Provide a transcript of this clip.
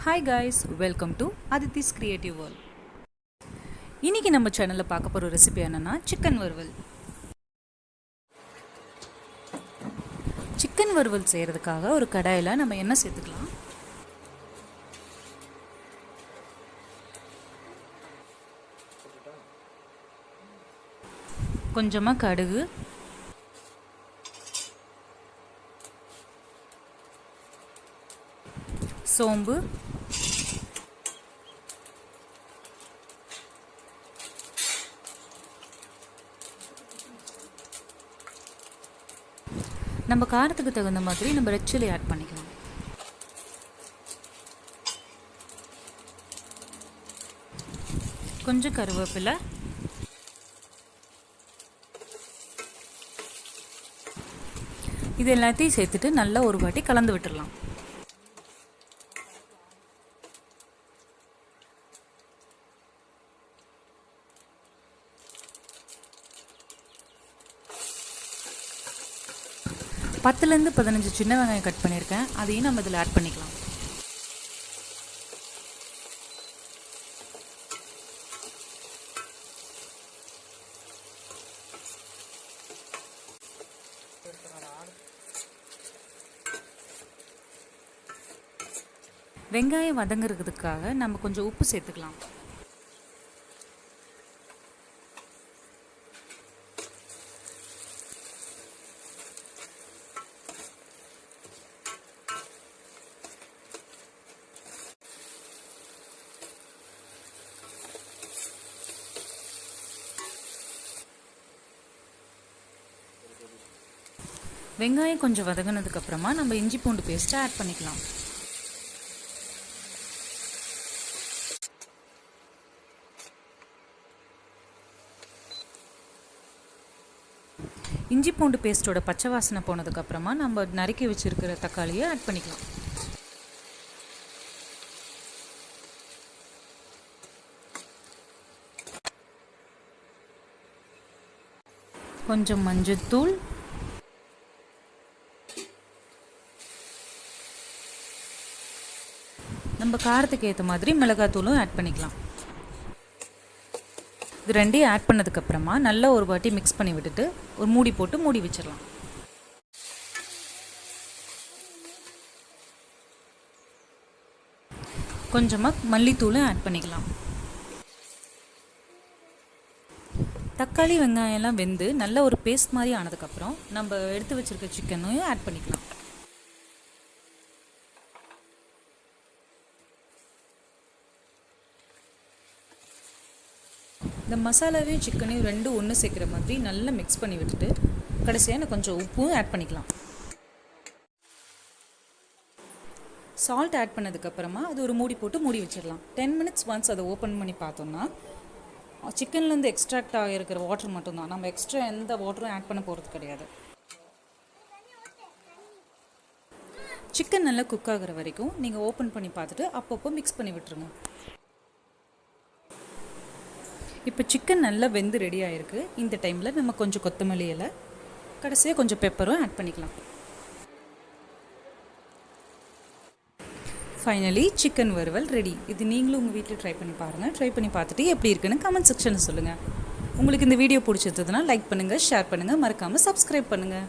Hi guys, welcome to அதித்திஸ் creative world. இன்றைக்கி நம்ம சேனலில் பார்க்க போகிற ரெசிபி என்னென்னா சிக்கன் வறுவல். சிக்கன் வறுவல் செய்கிறதுக்காக ஒரு கடாயில் நம்ம எண்ணெய் சேர்த்துக்கலாம். கொஞ்சமாக கடுகு, சோம்பு, நம்ம காரத்துக்கு தகுந்த மாதிரி நம்ம ரெட் சில்லி ஆட் பண்ணிக்கலாம். கொஞ்சம் கருவேப்பிலை, இது எல்லாத்தையும் சேர்த்துட்டு நல்லா ஒரு வாட்டி கலந்து விட்டுடலாம். பத்துலேருந்து 15 சின்ன வெங்காயம் கட் பண்ணியிருக்கேன், அதையும் நம்ம இதில் ஆட் பண்ணிக்கலாம். வெங்காயம் வதங்குறதுக்காக நம்ம கொஞ்சம் உப்பு சேர்த்துக்கலாம். வெங்காயம் கொஞ்சம் வதங்கினதுக்கப்புறமா நம்ம இஞ்சி பூண்டு பேஸ்ட்டை ஆட் பண்ணிக்கலாம். இஞ்சி பூண்டு பேஸ்ட்டோட பச்சை வாசனை போனதுக்கப்புறமா நம்ம நறுக்கி வச்சுருக்கிற தக்காளியை ஆட் பண்ணிக்கலாம். கொஞ்சம் மஞ்சள்தூள், நம்ம காரத்துக்கு ஏற்ற மாதிரி மிளகாத்தூளும் ஆட் பண்ணிக்கலாம். இது ரெண்டையும் ஆட் பண்ணதுக்கப்புறமா நல்லா ஒரு வாட்டி மிக்ஸ் பண்ணி விட்டுட்டு ஒரு மூடி போட்டு மூடி வச்சிடலாம். கொஞ்சமாக மல்லித்தூளும் ஆட் பண்ணிக்கலாம். தக்காளி வெங்காயம்லாம் வெந்து நல்ல ஒரு பேஸ்ட் மாதிரி ஆனதுக்கப்புறம் நம்ம எடுத்து வச்சுருக்க சிக்கனையும் ஆட் பண்ணிக்கலாம். இந்த மசாலாவையும் சிக்கனையும் ரெண்டும் ஒன்று சேர்க்குற மாதிரி நல்லா மிக்ஸ் பண்ணி விட்டுட்டு கடைசியாக கொஞ்சம் உப்பும் ஆட் பண்ணிக்கலாம். சால்ட் ஆட் பண்ணதுக்கப்புறமா அது ஒரு மூடி போட்டு மூடி வச்சிடலாம். 10 minutes ஒன்ஸ் அதை ஓப்பன் பண்ணி பார்த்தோம்னா சிக்கன்லேருந்து எக்ஸ்ட்ராக்ட் ஆகிருக்கிற வாட்டர் மட்டும்தான், நம்ம எக்ஸ்ட்ரா எந்த வாட்டரும் ஆட் பண்ண போகிறது கிடையாது. சிக்கன் நல்லா குக் ஆகிற வரைக்கும் நீங்கள் ஓப்பன் பண்ணி பார்த்துட்டு அப்பப்போ மிக்ஸ் பண்ணி விட்டுருங்க. இப்போ சிக்கன் நல்லா வெந்து ரெடி ஆகிருக்கு. இந்த டைமில் நம்ம கொஞ்சம் கொத்தமல்லி இலை, கடைசியாக கொஞ்சம் பெப்பரும் ஆட் பண்ணிக்கலாம். ஃபைனலி சிக்கன் வறுவல் ரெடி. இது நீங்களும் உங்கள் வீட்டில் ட்ரை பண்ணி பாருங்கள். ட்ரை பண்ணி பார்த்துட்டு எப்படி இருக்குன்னு கமெண்ட் செக்ஷனில் சொல்லுங்கள். உங்களுக்கு இந்த வீடியோ பிடிச்சிருந்ததுன்னா லைக் பண்ணுங்கள், ஷேர் பண்ணுங்கள், மறக்காமல் சப்ஸ்கிரைப் பண்ணுங்கள்.